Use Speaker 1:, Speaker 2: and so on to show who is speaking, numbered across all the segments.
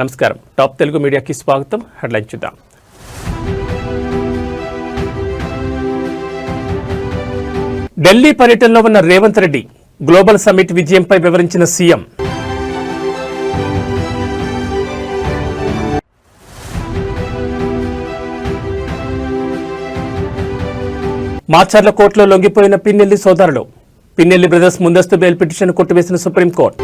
Speaker 1: నమస్కారం. టాప్ తెలుగు మీడియాకి స్వాగతం. హెడ్లైన్ చూద్దాం. ఢిల్లీ పర్యటనలో ఉన్న రేవంత్ రెడ్డి గ్లోబల్ సమ్మిట్ విజయంపై వివరించిన సీఎం. మాచర్ల కోర్టులో లొంగిపోయిన పిన్నెల్లి సోదరులు. పిన్నెల్లి బ్రదర్స్ ముందస్తు బెయిల్ పిటిషన్ కొట్టివేసిన సుప్రీంకోర్టు.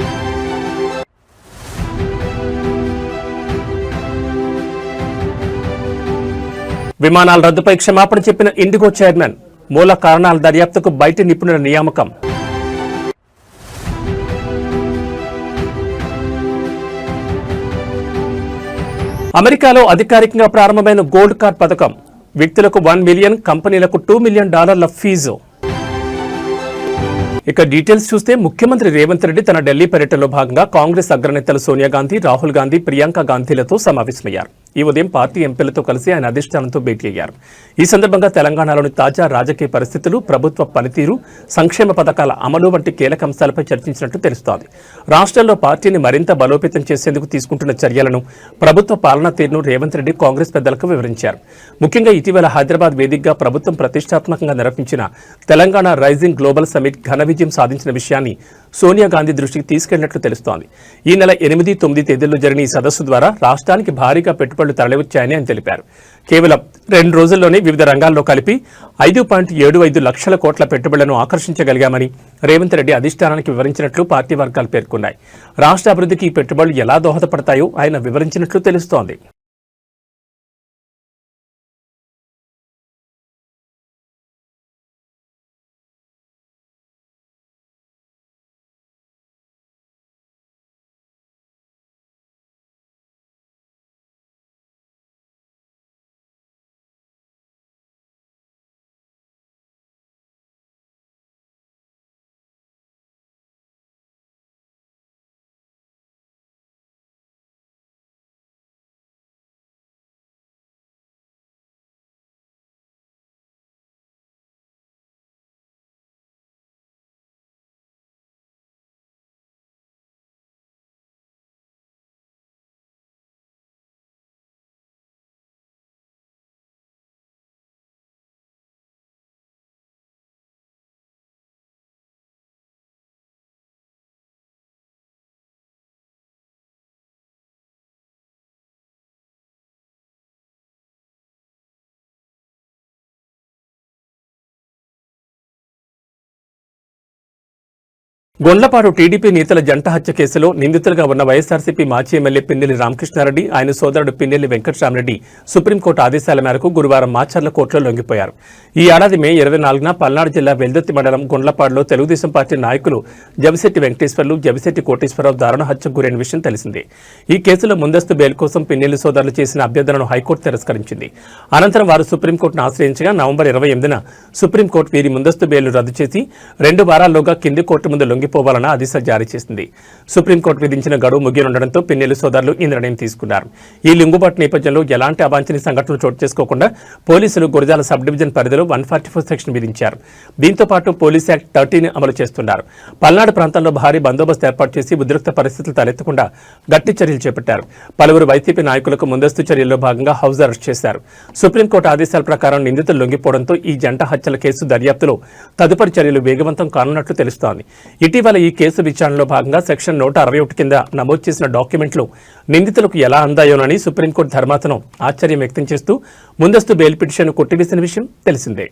Speaker 1: విమానాల రద్దుపై క్షమాపణ చెప్పిన ఇండిగో చైర్మన్. మూల కారణాల దర్యాప్తుకు బయటి నిపుణుల నియామకం. అమెరికాలో అధికారికంగా ప్రారంభమైన గోల్డ్ కార్డ్ పథకం. వ్యక్తులకు $1 మిలియన్, కంపెనీలకు $2 మిలియన్ ఫీజు. ఇక డీటెయిల్స్ చూస్తే ముఖ్యమంత్రి రేవంత్ రెడ్డి తన ఢిల్లీ పర్యటనలో భాగంగా కాంగ్రెస్ అగ్రనేతలు సోనియా గాంధీ, రాహుల్ గాంధీ, ప్రియాంక గాంధీలతో సమావేశమయ్యారు. ఈ ఉదయం పార్టీ ఎంపీలతో కలిసి ఆయన అధిష్టానంతో భేటీ అయ్యారు. ఈ సందర్భంగా తెలంగాణలోని తాజా రాజకీయ పరిస్థితులు, ప్రభుత్వ పనితీరు, సంక్షేమ పథకాల అమలు వంటి కీలక అంశాలపై చర్చించినట్టు తెలుస్తోంది. రాష్ట్రంలో పార్టీని మరింత బలోపేతం చేసేందుకు తీసుకుంటున్న చర్యలను, ప్రభుత్వ పాలనా తీరును రేవంత్ రెడ్డి కాంగ్రెస్ పెద్దలకు వివరించారు. ముఖ్యంగా ఇటీవల హైదరాబాద్ వేదికగా ప్రభుత్వం ప్రతిష్టాత్మకంగా నిర్వహించిన తెలంగాణ రైజింగ్ గ్లోబల్ సమ్మిట్ ఘన విజయం సాధించిన విషయాన్ని సోనియా గాంధీ దృష్టికి తీసుకెళ్లినట్లు తెలుస్తోంది. ఈ నెల 8, 9 తేదీల్లో జరిగిన ఈ సదస్సు ద్వారా రాష్ట్రానికి భారీగా పెట్టుబడులు తరలివచ్చాయని ఆయన తెలిపారు. కేవలం 2 రోజుల్లోనే వివిధ రంగాల్లో కలిపి 5.75 లక్షల కోట్ల పెట్టుబడులను ఆకర్షించగలిగామని రేవంత్ రెడ్డి అధిష్టానానికి వివరించినట్లు పార్టీ వర్గాలు పేర్కొన్నాయి. రాష్ట్ర అభివృద్ధికి ఈ పెట్టుబడులు ఎలా దోహదపడతాయో ఆయన వివరించినట్లు తెలుస్తోంది. గొండ్లపాడు టీడీపీ నేతల జంట హత్య కేసులో నిందితులుగా ఉన్న వైఎస్ఆర్సీపీ మాజీ ఎమ్మెల్యే పిన్నెల్లి రామకృష్ణారెడ్డి, ఆయన సోదరుడు పిన్నెల్లి వెంకటరామరెడ్డి సుప్రీంకోర్టు ఆదేశాల మేరకు గురువారం మాచర్ల కోర్టులో లొంగిపోయారు. ఈ ఏడాది మే 24న పల్నాడు జిల్లా వెల్దుర్తి మండలం గొండ్లపాడులో తెలుగుదేశం పార్టీ నాయకులు జవిశెట్టి వెంకటేశ్వర్లు, జవిశెట్టి కోటేశ్వరరావు దారుణ హత్యకు గురైన విషయం తెలిసిందే. ఈ కేసులో ముందస్తు బెయిల్ కోసం పిన్నెల్లి సోదరులు చేసిన అభ్యర్థనను హైకోర్టు తిరస్కరించింది. అనంతరం వారు సుప్రీంకోర్టును ఆశ్రయించగా నవంబర్ 28న సుప్రీంకోర్టు వీరి ముందస్తు బెయిల్ను రద్దు చేసి 2 వారాల్లోగా కింది కోర్టు ముందు పోవాలన్న ఆదేశాలు జారీ చేసింది. సుప్రీంకోర్టు విధించిన గడువు ముగియనుండడంతో పిన్నెల్లి సోదరులు ఈ నిర్ణయం తీసుకున్నారు. ఈ లింగుబాటు నేపథ్యంలో ఎలాంటి అవాంఛనీయ సంఘటనలు చోటు చేసుకోకుండా పోలీసులు గురజాల సబ్ డివిజన్ పరిధిలో 144 సెక్షన్ విధించారు. దీంతో పాటు పోలీస్ యాక్ట్ 30 అమలు చేస్తున్నారు. పల్నాడు ప్రాంతంలో భారీ బందోబస్తు ఏర్పాటు చేసి ఉద్రిక్త పరిస్థితులు తలెత్తకుండా గట్టి చర్యలు చేపట్టారు. పలువురు వైసీపీ నాయకులకు ముందస్తు చర్యల్లో భాగంగా హౌస్ అరెస్ట్ చేశారు. సుప్రీంకోర్టు ఆదేశాల ప్రకారం నిందితులు లొంగిపోవడంతో ఈ జంట హత్యల కేసు దర్యాప్తులో తదుపరి చర్యలు వేగవంతం కానున్నట్లు తెలుస్తోంది. ఇటీవల ఈ కేసు విచారణలో భాగంగా సెక్షన్ 161 కింద నమోదు చేసిన డాక్యుమెంట్లు నిందితులకు ఎలా అందాయోనని సుప్రీంకోర్టు ధర్మాసనం ఆశ్చర్యం వ్యక్తం చేస్తూ ముందస్తు బెయిల్ పిటిషన్ కొట్టివేసిన విషయం తెలిసిందే.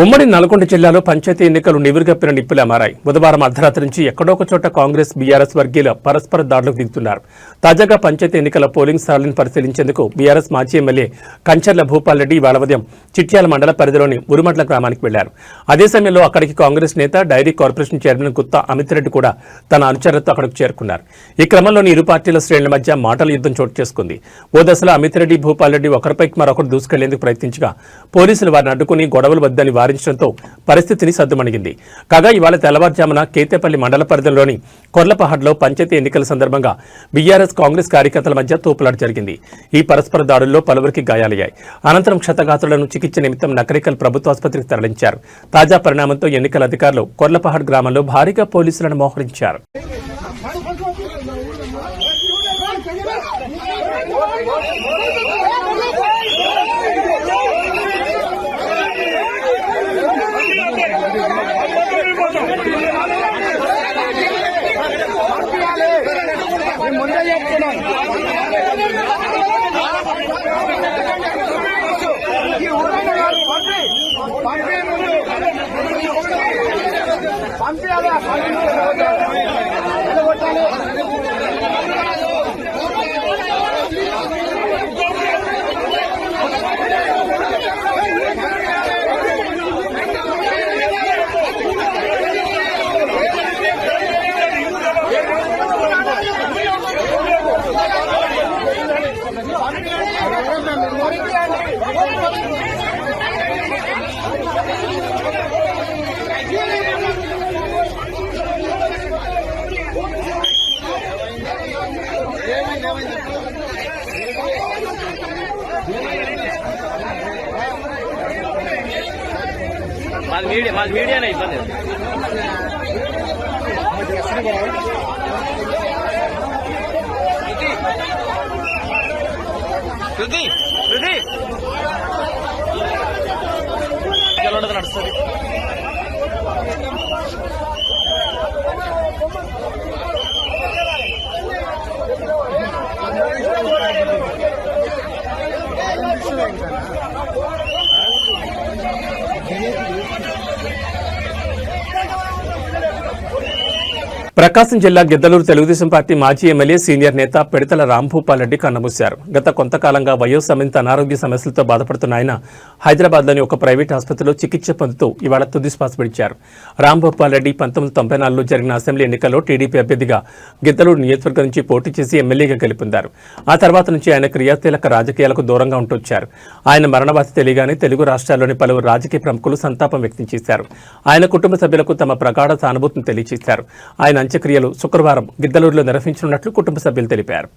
Speaker 1: ఉమ్మడి నల్గొండ జిల్లాలో పంచాయతీ ఎన్నికలు నివురుగప్పిన నిప్పులా మారాయి. బుధవారం అర్ధరాత్రి నుంచి ఎక్కడో ఒక చోట కాంగ్రెస్, బీఆర్ఎస్ వర్గీయుల పరస్పర దాడులకు దిగుతున్నారు. తాజాగా పంచాయతీ ఎన్నికల పోలింగ్ స్థలాలను పరిశీలించేందుకు బీఆర్ఎస్ మాజీ ఎమ్మెల్యే కంచర్ల భూపాల్ రెడ్డి ఇవాళ ఉదయం చిట్యాల మండల పరిధిలోని ఉరుమట్ల గ్రామానికి వెళ్లారు. అదే సమయంలో అక్కడికి కాంగ్రెస్ నేత, dairy corporation chairman Gutta Amit Reddy కూడా తన అనుచరులతో అక్కడికి చేరుకున్నారు. ఈ క్రమంలోని ఇరు పార్టీల శ్రేణుల మధ్య మాటల యుద్ధం చోటు చేసుకుంది. ఓ దశలో అమిత్ రెడ్డి, భూపాల్ రెడ్డి ఒకరిపైకి మరొకరు దూసుకెళ్లేందుకు ప్రయత్నించగా పోలీసులు వారిని అడ్డుకుని గొడవలు వద్దని వారించడంతో పరిస్థితిని సద్దుమణిగింది. కాగా ఇవాళ తెల్లవారుజామున కేతేపల్లి మండల పరిధిలోని కొర్లపహాడ్లో పంచాయతీ ఎన్నికల సందర్భంగా బీఆర్ఎస్ కాంగ్రెస్ కార్యకర్తల మధ్య తోపులాట జరిగింది. ఈ పరస్పర దాడుల్లో పలువురికి గాయాలయ్యాయి. అనంతరం క్షతగాత్రులను చికిత్స నిమిత్తం నకరికల్ ప్రభుత్వాసుపత్రికి తరలించారు. తాజా పరిణామంతో ఎన్నికల అధికారులు కొర్లపహాడ్ గ్రామంలో భారీగా పోలీసులను మోహరించారు.
Speaker 2: మాది మీడియానే ఇబ్బంది. శృతి శృతి నడుస్తుంది.
Speaker 1: ప్రకాశం జిల్లా గిద్దలూరు తెలుగుదేశం పార్టీ మాజీ ఎమ్మెల్యే సీనియర్ నేత పిడతల రాంభూపాల్ రెడ్డి కన్నమూశారు. గత కొంతకాలంగా వయోసంబంధిత అనారోగ్య సమస్యలతో బాధపడుతున్న ఆయన హైదరాబాద్లోని ఒక ప్రైవేట్ ఆసుపత్రిలో చికిత్స పొందుతూ ఇవాళ తుది శ్వాస విడిచారు. రాంభూపాల్ రెడ్డి 1994లో జరిగిన అసెంబ్లీ ఎన్నికల్లో టీడీపీ అభ్యర్థిగా గిద్దలూరు నియోజకవర్గం నుంచి పోటీ చేసి ఎమ్మెల్యేగా గెలుపొందారు. ఆ తర్వాత నుంచి ఆయన క్రియాశీలక రాజకీయాలకు దూరంగా ఉంటొచ్చారు. ఆయన మరణ వార్త తెలియగానే తెలుగు రాష్ట్రాల్లోని పలువురు రాజకీయ ప్రముఖులు సంతాపం వ్యక్తం చేశారు. ఆయన కుటుంబ సభ్యులకు తమ ప్రగాఢ సానుభూతిని తెలియజేశారు. ఆయన అంత్యక్రియలు శుక్రవారం గిద్దలూరులో నిర్వహించనున్నట్లు కుటుంబ సభ్యులు తెలిపారు.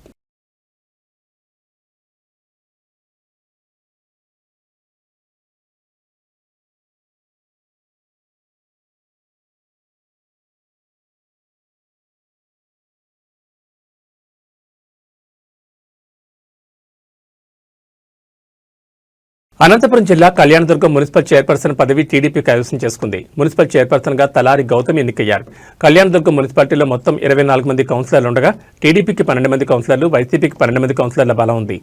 Speaker 1: అనంతపురం జిల్లా కళ్యాణదుర్గం మున్సిపల్ చైర్పర్సన్ పదవి టీడీపీ కైవసం చేసుకుంది. మున్సిపల్ చైర్పర్సన్ గా తలారి గౌతమ్ ఎన్నికయ్యారు. కళ్యాణదుర్గం మున్సిపాలిటీలో మొత్తం 24 మంది కౌన్సిలర్లు ఉండగా టీడీపీకి 12 మంది కౌన్సిలర్లు, వైసీపీకి 12 మంది కౌన్సిలర్ల బలం ఉంది.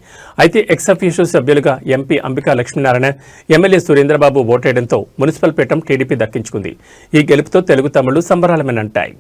Speaker 1: అయితే ఎక్స్ అఫీషియో సభ్యులుగా ఎంపీ అంబికా లక్ష్మీనారాయణ, ఎమ్మెల్యే సురేంద్రబాబు ఓటేయడంతో మున్సిపల్ పీఠం టీడీపీ దక్కించుకుంది. ఈ గెలుపుతో తెలుగు తమ్ముళ్లు సంబరాలమేనంటాయి.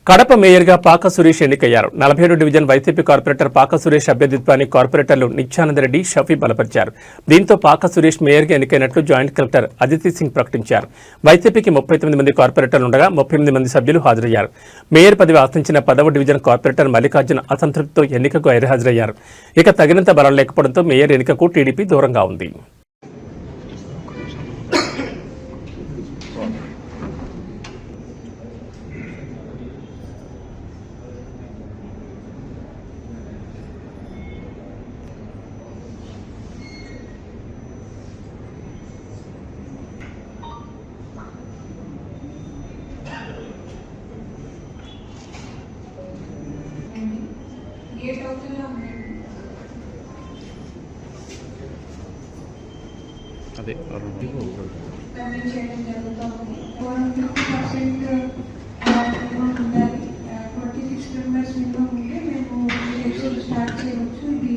Speaker 1: కడప మేయర్గా పాక సురేష్ ఎన్నికయ్యారు. 47 డివిజన్ వైసీపీ కార్పొరేటర్ పాక సురేష్ అభ్యర్థిత్వాన్ని కార్పొరేటర్లు నిత్యానందరెడ్డి, షఫీ బలపరిచారు. దీంతో పాక సురేష్ మేయర్గా ఎన్నికైనట్లు జాయింట్ కలెక్టర్ అదితి సింగ్ ప్రకటించారు. వైసీపీకి 39 మంది కార్పొరేటర్లు ఉండగా 38 మంది సభ్యులు హాజరయ్యారు. మేయర్ పదవి ఆశించిన 10వ డివిజన్ కార్పొరేటర్ మల్లికార్జున అసంతృప్తితో ఎన్నికకు గైర్హాజరయ్యారు. ఇక తగినంత బలం లేకపోవడంతో మేయర్ ఎన్నికకు టీడీపీ దూరంగా ఉంది.
Speaker 3: అదే
Speaker 4: చేయడం జరుగుతుంది. 50% 46 మెంబర్స్ మినిమం ఉంటే మేము స్టార్ట్ చేయవచ్చు. ఇది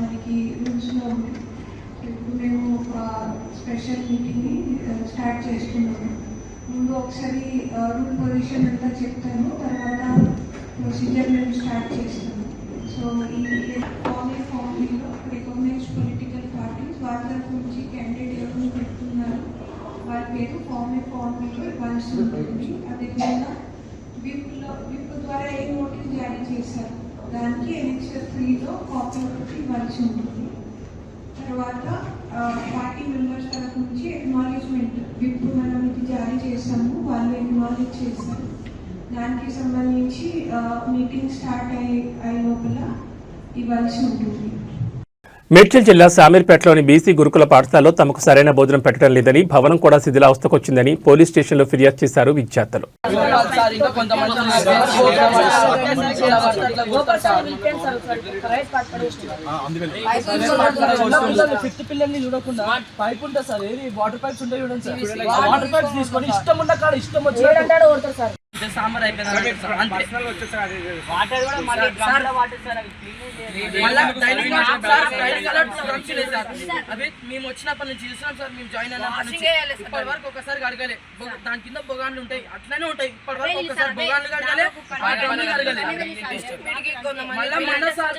Speaker 4: మనకి రూల్స్లో ఉంది. ఇప్పుడు మేము స్పెషల్ మీటింగ్ని స్టార్ట్ చేస్తున్నాము. ముందు ఒకసారి రూల్ పొజిషన్ అంతా చెప్తాను, తర్వాత ప్రొసీజర్ మేము స్టార్ట్ చేస్తాము. సో ఈ ఫార్మీలో రికగ్నైజ్డ్ పొలిటికల్ పార్టీస్ వాళ్ళ తరఫు నుంచి క్యాండిడేట్ ఎవరు పెడుతున్నారు, వాళ్ళ ఉంటుంది. అదేవిధంగా విప్ ద్వారా ఏ నోటీస్ జారీ చేశారు దానికి ఎనెక్సర్ 3లో కాపీ ఒకటి ఇవ్వాల్సి ఉంటుంది. తర్వాత పార్టీ మెంబర్స్ తరఫు నుంచి ఎక్నాలెడ్జ్మెంట్ విప్ మనం ఇది జారీ చేశాము, వాళ్ళు ఎక్నాలెడ్జ్ చేశారు. దానికి సంబంధించి మీటింగ్ స్టార్ట్ అయ్యే లోపల ఇవ్వాల్సి ఉంటుంది.
Speaker 1: మేడ్చల్ జిల్లా శామీర్పేటలోని బీసీ గురుకుల పాఠశాలలో తమకు సరైన భోజనం పెట్టడం లేదని, భవనం కూడా శిథిలావస్థకొచ్చిందని పోలీస్ స్టేషన్లో ఫిర్యాదు చేశారు విద్యార్థులు.
Speaker 3: సాంబార్ అయిపోయింది. అవి మేము వచ్చినప్పటి నుంచి చూస్తున్నాం సార్, మేము జాయిన్ అయినప్పటి నుంచి ఇప్పటి వరకు ఒకసారి కడగలే. దాని కింద బొగాన్లు ఉంటాయి, అట్లనే ఉంటాయి. ఇప్పటి వరకు ఒకసారి బొగాన్లు కడగలే, మళ్ళీ మొన్న సార్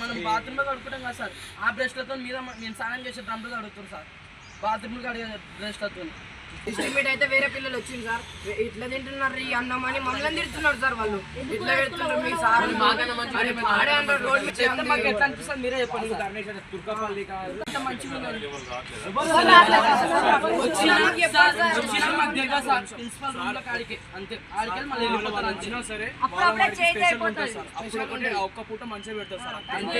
Speaker 3: మనం బాత్రూమ్ లో కడుకుంటాం కదా సార్, ఆ బ్రష్లతో మీద మేము స్నానం చేసే డ్రమ్లు కడుగుతాం సార్, బాత్రూమ్ కడిగే బ్రష్లతో.
Speaker 5: ఎస్టిమేట్ అయితే వేరే పిల్లలు వచ్చింది సార్, ఇట్లా తింటున్నారు ఈ అన్నం అని మమ్మల్ని తిడుతున్నారు సార్. వాళ్ళు ఇట్లా పెడుతున్నారు మీ సార్
Speaker 3: ఎట్లా అనిపిస్తుంది మీరే చెప్పండి. ప్రిన్సిపల్ రూమ్ లో కాడికి అంతే, ఆడికి మళ్ళీ వెళ్ళిపోతారు. అంచినా సరే ఒక్క పూట మంచిగా పెడతారు సార్ అంతే.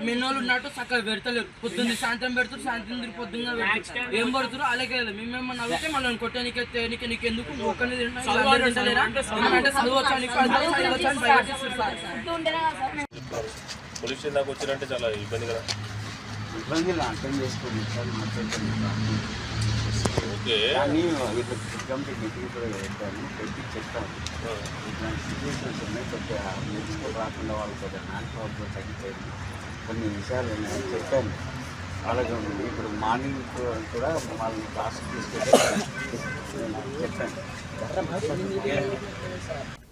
Speaker 3: మెన్నోళ్ళు ఉన్నట్టు చక్కగా పెడతలేరు, పొద్దున్న సాయంత్రం పెడతారు, సాయంత్రం పొద్దున్న పెడతారు. ఏం పడుతున్నారు అలాగే మేమేమన్నా అడిగితే మళ్ళీ కొట్టే నీకు ఎందుకు ఒక్కనే తింటలేరా అంటే చదవచ్చు అని
Speaker 6: పోలీస్ స్టేషన్ దాకా వచ్చినంటే చాలా ఇబ్బంది కదా.
Speaker 7: ఇబ్బంది అర్థం చేసుకోండి సార్,
Speaker 6: ఓకే
Speaker 7: కానీ కమిటీ మీటింగ్ కూడా పెట్టాను, పెట్టి చెప్తాను. ఇట్లాంటి సిచ్యువేషన్స్ ఉన్నాయి, కొద్దిగా నెక్స్ట్ రాకుండా వాళ్ళు కొద్దిగా హ్యాండ్ పవర్తో తగ్గిపోయింది, కొన్ని విషయాలు ఉన్నాయని చెప్పాను అలాగే. ఇప్పుడు మార్నింగ్ కూడా వాళ్ళని క్లాస్కి తీసుకెళ్ళి చెప్పాను.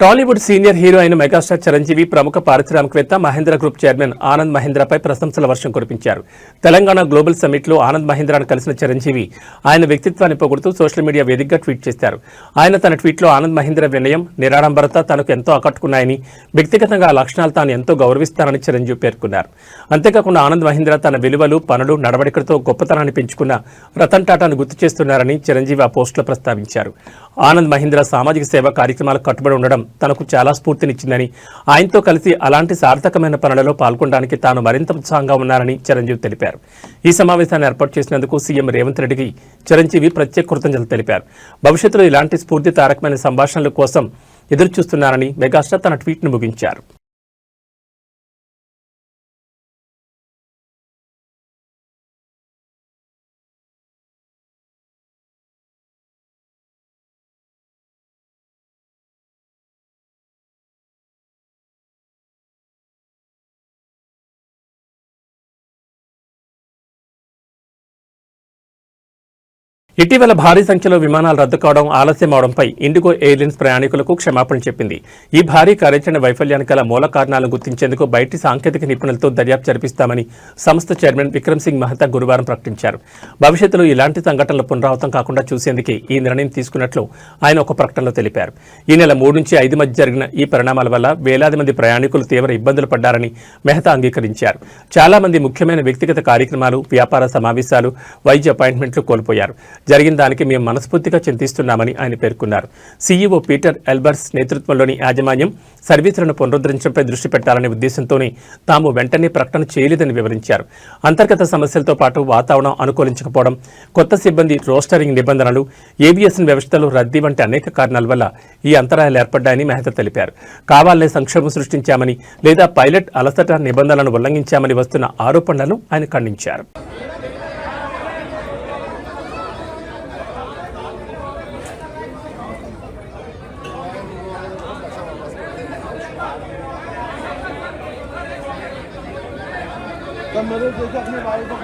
Speaker 1: టాలీవుడ్ సీనియర్ హీరో అయిన మెగాస్టార్ చిరంజీవి ప్రముఖ పారిశ్రామికవేత్త మహేంద్ర గ్రూప్ చైర్మన్ ఆనంద్ మహీంద్రాపై ప్రశంసల వర్షం కురిపించారు. తెలంగాణ గ్లోబల్ సమ్మిట్లో ఆనంద్ మహీంద్రాను కలిసిన చిరంజీవి ఆయన వ్యక్తిత్వాన్ని పొగుడుతూ సోషల్ మీడియా వేదికగా ట్వీట్ చేశారు. ఆయన తన ట్వీట్లో ఆనంద్ మహీంద్ర వినయం, నిరాడంబరత తనకు ఎంతో ఆకట్టుకున్నాయని, వ్యక్తిగతంగా ఆ లక్షణాలు తాను ఎంతో గౌరవిస్తానని చిరంజీవి పేర్కొన్నారు. అంతేకాకుండా ఆనంద్ మహీంద్ర తన విలువలు, పనులు, నడవడికలతో గొప్పతనాన్ని పెంచుకున్న రతన్ టాటాను గుర్తు చేస్తున్నారని చిరంజీవి ఆ పోస్టులో ప్రస్తావించారు. ఆనంద్ మహీంద్ర సామాజిక సేవా కార్యక్రమాలకు కట్టుబడి ఉండడం తనకు చాలా స్ఫూర్తినిచ్చిందని, ఆయనతో కలిసి అలాంటి సార్థకమైన పనులలో పాల్గొనడానికి తాను మరింత ఉత్సాహంగా ఉన్నారని చిరంజీవి తెలిపారు. ఈ సమావేశాన్ని ఏర్పాటు చేసినందుకు సీఎం రేవంత్ రెడ్డికి చిరంజీవి ప్రత్యేక కృతజ్ఞతలు తెలిపారు. భవిష్యత్తులో ఇలాంటి స్ఫూర్తిదాయకమైన సంభాషణల కోసం ఎదురుచూస్తున్నారని మెగాస్టార్ తన ట్వీట్ను ముగించారు. ఇటీవల భారీ సంఖ్యలో విమానాలు రద్దు కావడం, ఆలస్యం అవడంపై ఇండిగో ఎయిర్లైన్స్ ప్రయాణికులకు క్షమాపణ చెప్పింది. ఈ భారీ కార్యాచరణ వైఫల్యానికి గల మూల కారణాలను గుర్తించేందుకు బయటి సాంకేతిక నిపుణులతో దర్యాప్తు జరిపిస్తామని సంస్థ చైర్మన్ విక్రమ్ సింగ్ మెహతా గురువారం ప్రకటించారు. భవిష్యత్తులో ఇలాంటి సంఘటనలు పునరావృతం కాకుండా చూసేందుకే ఈ నిర్ణయం తీసుకున్నట్లు ఆయన ఒక ప్రకటనలో తెలిపారు. ఈ నెల 3 నుంచి 5 మధ్య జరిగిన ఈ పరిణామాల వల్ల వేలాది మంది ప్రయాణికులు తీవ్ర ఇబ్బందులు పడ్డారని మెహతా అంగీకరించారు. చాలా మంది ముఖ్యమైన వ్యక్తిగత కార్యక్రమాలు, వ్యాపార సమావేశాలు, వైద్య అపాయింట్మెంట్లు కోల్పోయారు. జరిగిన దానికి మేము మనస్ఫూర్తిగా చింతిస్తున్నామని ఆయన పేర్కొన్నారు. సీఈఓ పీటర్ ఎల్బర్స్ నేతృత్వంలోని యాజమాన్యం సర్వీసులను పునరుద్ధరించడంపై దృష్టి పెట్టాలనే ఉద్దేశంతోనే తాము వెంటనే ప్రకటన చేయలేదని వివరించారు. అంతర్గత సమస్యలతో పాటు వాతావరణం అనుకూలించకపోవడం, కొత్త సిబ్బంది రోస్టరింగ్ నిబంధనలు, ఏవియేషన్ వ్యవస్థలో రద్దీ వంటి అనేక కారణాల వల్ల ఈ అంతరాయాలు ఏర్పడ్డాయని మెహతా తెలిపారు. కావాలనే సంక్షోభం సృష్టించామని లేదా పైలట్ అలసట నిబంధనలను ఉల్లంఘించామని వస్తున్న ఆరోపణలను ఆయన ఖండించారు.
Speaker 8: अपने भाई को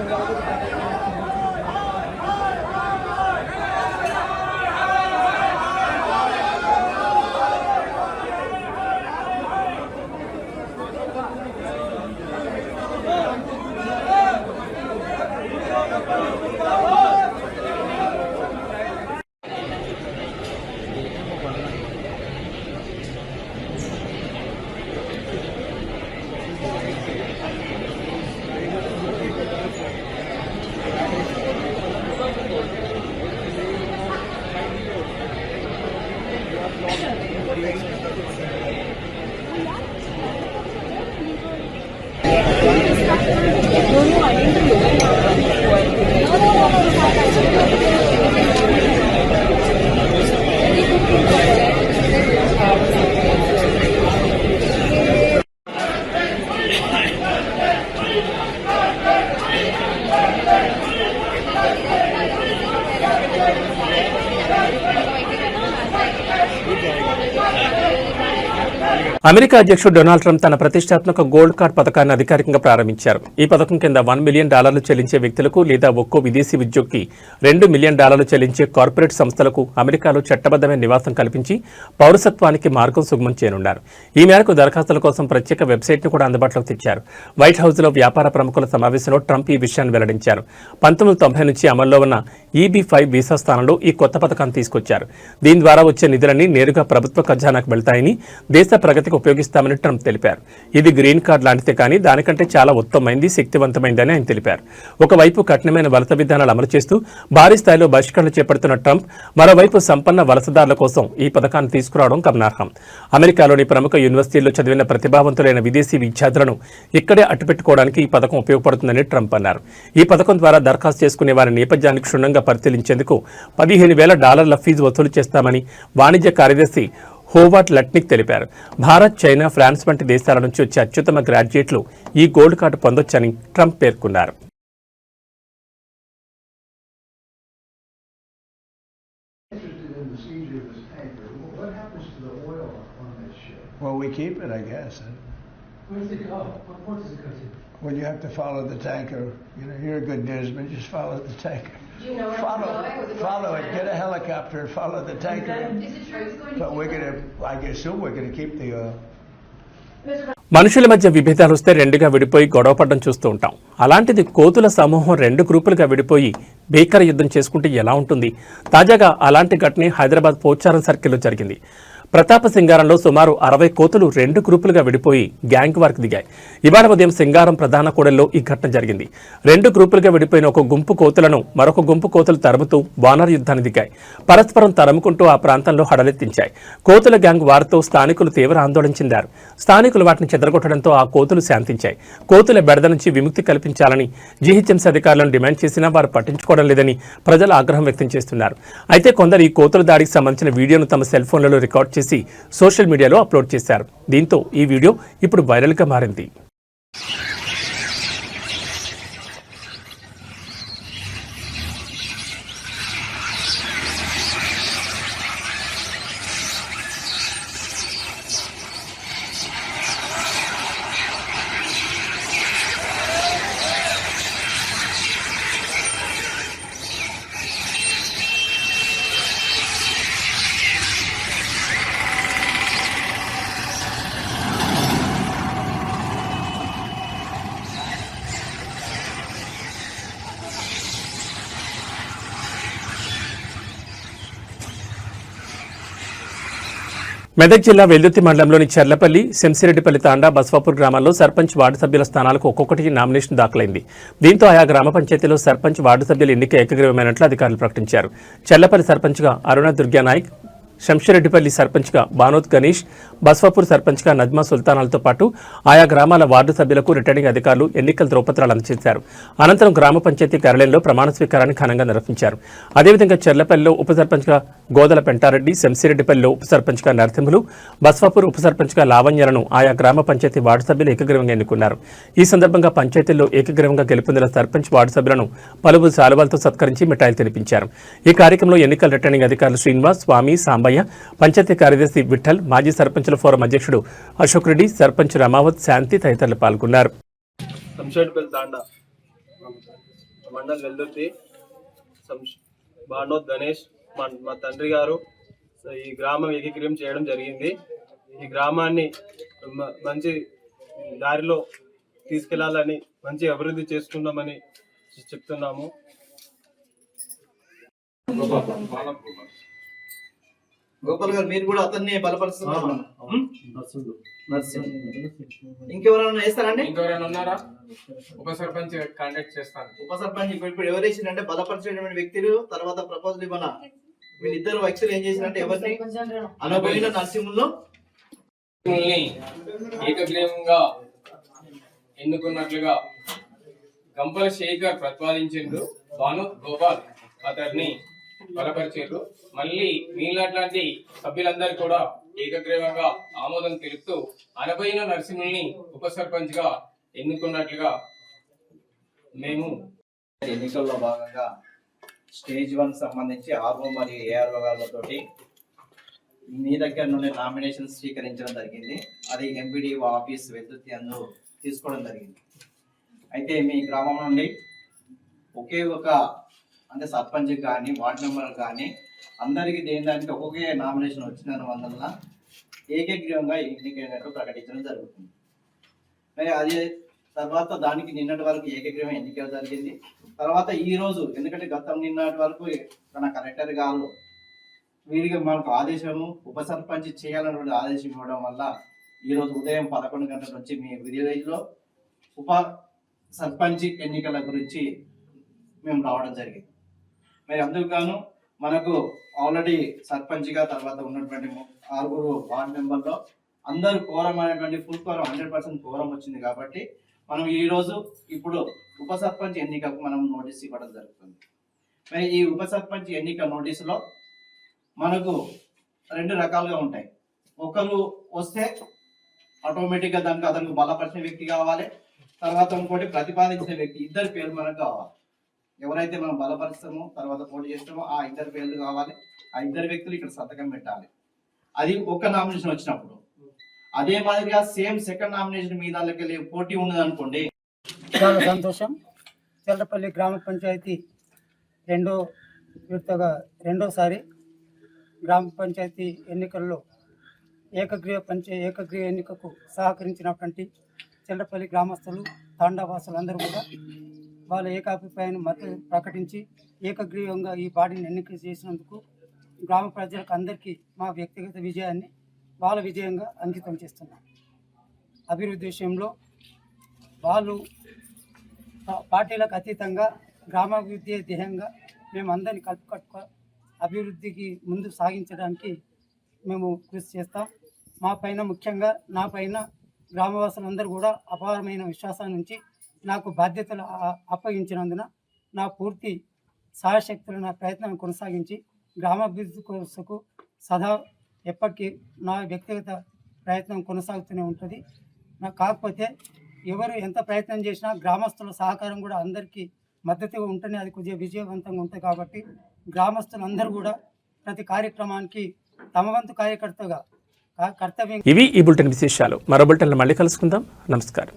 Speaker 1: అమెరికా అధ్యక్షుడు డొనాల్డ్ ట్రంప్ తన ప్రతిష్టాత్మక గోల్డ్ కార్డ్ పథకాన్ని అధికారికంగా ప్రారంభించారు. ఈ పథకం కింద $1 మిలియన్ చెల్లించే వ్యక్తులకు లేదా ఒక్కో విదేశీ ఉద్యోగికి $2 మిలియన్ చెల్లించే కార్పొరేట్ సంస్థలకు అమెరికాలో చట్టబద్దమైన నివాసం కల్పించి పౌరసత్వానికి మార్గం సుగమం చేయనున్నారు. ఈ మేరకు దరఖాస్తుల కోసం ప్రత్యేక వెబ్సైట్ను కూడా అందుబాటులోకి తెచ్చారు. వైట్ హౌస్లో వ్యాపార ప్రముఖుల సమావేశంలో ట్రంప్ ఈ విషయాన్ని వెల్లడించారు. 1990 నుంచి అమల్లో ఉన్న EB-5 వీసా స్థానంలో ఈ కొత్త పథకాన్ని తీసుకొచ్చారు. దీని ద్వారా వచ్చే నిధులన్నీ నేరుగా ప్రభుత్వ ఖజానాకు వెళ్తాయని, దేశ ప్రగతికి ఉపయోగిస్తామని ట్రంప్ తెలిపారు. ఇది గ్రీన్ కార్డ్ లాంటిదే కానీ దానికంటే చాలా ఉత్తమమైంది, శక్తివంతమైందని ఆయన తెలిపారు. ఒకవైపు కఠినమైన వలస విధానాలు అమలు చేస్తూ భారీ స్థాయిలో బహిష్కరణలు చేపడుతున్న ట్రంప్ మరోవైపు సంపన్న వలసదారుల కోసం ఈ పథకాన్ని తీసుకురావడం గమనార్హం. అమెరికాలోని ప్రముఖ యూనివర్సిటీల్లో చదివిన ప్రతిభావంతులైన విదేశీ విద్యార్థులను ఇక్కడే అట్టుపెట్టుకోవడానికి ఈ పథకం ఉపయోగపడుతుందని ట్రంప్ అన్నారు. ఈ పథకం ద్వారా దరఖాస్తు చేసుకునే వారి నేపథ్యాన్ని క్షుణ్ణంగా పరిశీలించేందుకు $15,000 ఫీజు వసూలు చేస్తామని వాణిజ్య కార్యదర్శి హోవార్డ్ లట్నిక్ తెలిపారు. భారత్, చైనా, ఫ్రాన్స్ వంటి దేశాల నుంచి వచ్చే అత్యుత్తమ గ్రాడ్యుయేట్లు ఈ గోల్డ్ కార్డు పొందొచ్చని ట్రంప్ పేర్కొన్నారు.
Speaker 8: Well, we keep it, I guess.
Speaker 9: Where does it go? What port does it go to?
Speaker 8: Well, you have to follow the tanker. You know, you're a good newsman. Just follow the tanker.
Speaker 5: Do you know where
Speaker 8: Follow,
Speaker 5: it's going? Was it
Speaker 8: follow
Speaker 5: going
Speaker 8: it.
Speaker 5: to
Speaker 8: Get a helicopter and follow the tanker.
Speaker 5: Is it true it's going to
Speaker 8: But we're gonna, I assume we're gonna keep the.
Speaker 1: మనుషుల మధ్య విభేదాలు వస్తే రెండుగా విడిపోయి గొడవపడడం చూస్తూ ఉంటాం. అలాంటిది కోతుల సమూహం 2 గ్రూపులుగా విడిపోయి భీకర యుద్ధం చేసుకుంటే ఎలా ఉంటుంది? తాజాగా అలాంటి ఘటన హైదరాబాద్ పోచారం సర్కిల్లో జరిగింది. ప్రతాప సింగారంలో సుమారు 60 కోతులు 2 గ్రూపులుగా విడిపోయి గ్యాంగ్ వార్కి దిగాయి. ఇవాళ ఉదయం సింగారం ప్రధాన కూడల్లో ఈ ఘటన జరిగింది. 2 గ్రూపులుగా విడిపోయిన ఒక గుంపు కోతులను మరొక గుంపు కోతులు తరుముతూ వానర్ యుద్ధాన్ని దిగాయి. పరస్పరం తరుముకుంటూ ఆ ప్రాంతంలో హడలెత్తించాయి. కోతుల గ్యాంగ్ వారితో స్థానికులు తీవ్ర ఆందోళన చెందారు. స్థానికులు వాటిని చెదరగొట్టడంతో ఆ కోతులు శాంతించాయి. కోతుల బెడద నుంచి విముక్తి కల్పించాలని జీహెచ్ఎంసీ అధికారులను డిమాండ్ చేసినా వారు పట్టించుకోవడం లేదని ప్రజలు ఆగ్రహం వ్యక్తం చేస్తున్నారు. అయితే కొందరు ఈ కోతుల దాడికి సంబంధించిన వీడియోను తమ సెల్ ఫోన్లలో రికార్డ్ చేసి సోషల్ మీడియాలో అప్లోడ్ చేశారు. దీంతో ఈ వీడియో ఇప్పుడు వైరల్గా మారింది. మెదక్ జిల్లా వెల్దుర్తి మండలంలోని చెర్లపల్లి, శంసిరెడ్డిపల్లి తాండా, బస్వాపూర్ గ్రామాల్లో సర్పంచ్ వార్డు సభ్యుల స్థానాలకు ఒక్కొక్కటి నామినేషన్ దాఖలైంది. దీంతో ఆయా గ్రామ పంచాయతీలో సర్పంచ్ వార్డు సభ్యుల ఎన్నిక ఏకగ్రీవమైనట్లు అధికారులు ప్రకటించారు. చెర్లపల్లి సర్పంచ్గా అరుణ దుర్గానాయక్, శంషరెడ్డిపల్లి సర్పంచ్గా బానోత్ గణేష్, బస్వాపూర్ సర్పంచ్గా నజ్మా సుల్తానాలతో పాటు ఆయా గ్రామాల వార్డు సభ్యులకు రిటర్నింగ్ అధికారులు ఎన్నికల ధ్రువపత్రాలు అందజేశారు. అనంతరం గ్రామ పంచాయతీ కార్యాలయంలో ప్రమాణ స్వీకారాన్ని ఘనంగా నిర్వహించారు. అదేవిధంగా చెర్లపల్లిలో ఉప సర్పంచ్గా గోదల పెంటారెడ్డి, శంసిరెడ్డిపల్లిలో ఉప సర్పంచ్గా నరసింహులు, బస్వాపూర్ ఉప సర్పంచ్గా లావణ్యలను ఆయా గ్రామ పంచాయతీ వార్డు సభ్యులు ఏకగ్రీవంగా ఎన్నుకున్నారు. ఈ సందర్భంగా పంచాయతీల్లో ఏకగ్రీవంగా గెలుపొందిన సర్పంచ్ వార్డు సభ్యులను పలువురు శాలువాలతో సత్కరించి మిఠాయిలు తినిపించారు. ఈ కార్యక్రమంలో ఎన్నికల రిటర్నింగ్ అధికారులు శ్రీనివాస్, స్వామి, సాంబయ్య, పంచాయతీ కార్యదర్శి విఠల్, మాజీ సర్పంచుల ఫోరం అధ్యక్షుడు అశోక్ రెడ్డి, సర్పంచ్ రమావత్, శాంతి తదితరులు పాల్గొన్నారు.
Speaker 10: శంషరెడ్డిపల్లి తాండా మండల్ వెల్దుర్తి, బానోత్ గణేష్ మా తండ్రి గారు ఈ గ్రామం ఏకీకరణ చేయడం జరిగింది. ఈ గ్రామాన్ని మంచి దారిలో తీసుకెళ్లాలని, మంచి అభివృద్ధి చేసుకుందామని చెప్తున్నాము.
Speaker 11: గోపాల్ గారు, మీరు కూడా అతన్ని బలపరుస్తున్నారు. ఇంకెవరైనా వేస్తారండి?
Speaker 12: ఇంకెవరైనా ఉన్నారా? ఉప సర్పంచ్ కాంటాక్ట్ చేస్తాను.
Speaker 11: ఉప సర్పంచ్ ఇప్పుడు ఎవరు వేసిందంటే బలపరిచేటువంటి వ్యక్తులు తర్వాత ప్రపోజల్ ఇవ్వాల వీళ్ళిద్దరు వ్యక్తులు ఏం చేసినట్టే ఎవరిని అనబోయిన నరసింహుల్లో
Speaker 12: ఏకగ్రీవంగా ఎన్నుకున్నట్లుగా గంపల శేఖర్ ప్రతిపాదించిండు. భాను గోపాల్ అతన్ని బలపరిచారు. మళ్ళీ మీలాంటి సభ్యులందరూ కూడా ఏకగ్రీవంగా ఆమోదం తెలుపుతూ అనబోయిన నరసింహుల్ని ఉప సర్పంచ్ గా ఎన్నుకున్నట్లుగా మేము
Speaker 11: ఎన్నికల్లో భాగంగా స్టేజ్ 1 సంబంధించి ఆర్ఓ మరియు ఏఆర్ఓ గారితోటి మీ దగ్గర నుండి నామినేషన్ స్వీకరించడం జరిగింది. అది ఎంపీడీఓ ఆఫీస్ వెతుర్తి అందు తీసుకోవడం జరిగింది. అయితే మీ గ్రామం నుండి ఒకే ఒక అంటే సర్పంచ్ కానీ వార్డు మెంబర్ కానీ అందరికీ దేనికి ఒక్కొక్క నామినేషన్ వచ్చిన వల్ల ఏకగ్రీవంగా ఎన్నికైనట్టు ప్రకటించడం జరుగుతుంది. మరి అదే తర్వాత దానికి నిన్నటి వరకు ఏకగ్రీవం ఎన్నిక జరిగింది. తర్వాత ఈ రోజు ఎందుకంటే గతం నిన్నటి వరకు మన కలెక్టర్ గారు వీరికి మనకు ఆదేశము ఉప సర్పంచ్ చేయాలన్నటువంటి ఆదేశం ఇవ్వడం వల్ల ఈరోజు ఉదయం 11 గంటల నుంచి మీ విలేజ్లో ఉప సర్పంచ్ ఎన్నికల గురించి మేము రావడం జరిగింది. మరి అందుకు గాను మనకు ఆల్రెడీ సర్పంచ్గా తర్వాత ఉన్నటువంటి 6 వార్డు మెంబర్లో అందరూ కోరం అనేటువంటి ఫుల్ కోరం 100% కోరం వచ్చింది. కాబట్టి మనం ఈరోజు ఇప్పుడు ఉప సర్పంచ్ ఎన్నికకు మనం నోటీస్ ఇవ్వడం జరుగుతుంది. మరి ఈ ఉప సర్పంచ్ ఎన్నిక నోటీసులో మనకు 2 రకాలుగా ఉంటాయి. ఒకరు వస్తే ఆటోమేటిక్గా దానికి అతనికి బలపరిచిన వ్యక్తి కావాలి, తర్వాత ఇంకోటి ప్రతిపాదించిన వ్యక్తి. ఇద్దరు పేర్లు మనకు కావాలి. ఎవరైతే మనం బలపరుస్తామో తర్వాత పోటీ చేస్తామో ఆ 2 పేర్లు కావాలి. ఆ 2 వ్యక్తులు ఇక్కడ సంతకం పెట్టాలి. అది ఒక నామినేషన్ వచ్చినప్పుడు. అదే మాదిరిగా సేమ్ సెకండ్ నామినేషన్ మీద పోటీ ఉన్నది అనుకోండి.
Speaker 13: చాలా సంతోషం. చెల్లపల్లి గ్రామ పంచాయతీ రెండోసారి గ్రామ పంచాయతీ ఎన్నికల్లో ఏకగ్రీవ ఎన్నికకు సహకరించినటువంటి చెల్లపల్లి గ్రామస్తులు తాండావాసులు అందరూ కూడా వాళ్ళ ఏకాభిప్రాయాన్ని మద్దతు ప్రకటించి ఏకగ్రీవంగా ఈ బాడీని ఎన్నిక చేసినందుకు గ్రామ ప్రజలకు అందరికీ మా వ్యక్తిగత విజయాన్ని వాళ్ళ విజయంగా అంకితం చేస్తున్నాం. అభివృద్ధి విషయంలో వాళ్ళు పార్టీలకు అతీతంగా గ్రామాభివృద్ధి ధ్యేయంగా మేము అందరినీ కలుపుకట్టుకో అభివృద్ధికి ముందు సాగించడానికి మేము కృషి చేస్తాం. మా పైన ముఖ్యంగా నా పైన గ్రామవాసులందరూ కూడా అపారమైన విశ్వాసం నుంచి నాకు బాధ్యతలు అప్పగించినందున నా పూర్తి సాయశక్తులు నా ప్రయత్నాన్ని కొనసాగించి గ్రామాభివృద్ధి కోసకు సదా ఎప్పటికీ నా వ్యక్తిగత ప్రయత్నం కొనసాగుతూనే ఉంటుంది. నాకు కాకపోతే ఎవరు ఎంత ప్రయత్నం చేసినా గ్రామస్తుల సహకారం కూడా అందరికీ మద్దతుగా ఉంటేనే అది కొద్దిగా విజయవంతంగా ఉంటుంది. కాబట్టి గ్రామస్తులందరూ కూడా ప్రతి కార్యక్రమానికి తమ వంతు కార్యకర్తగా కర్తవ్యం.
Speaker 1: ఇవి ఈ బులెటిన్ విశేషాలు. మరో బులెటిన్లో మళ్ళీ కలుసుకుందాం. నమస్కారం.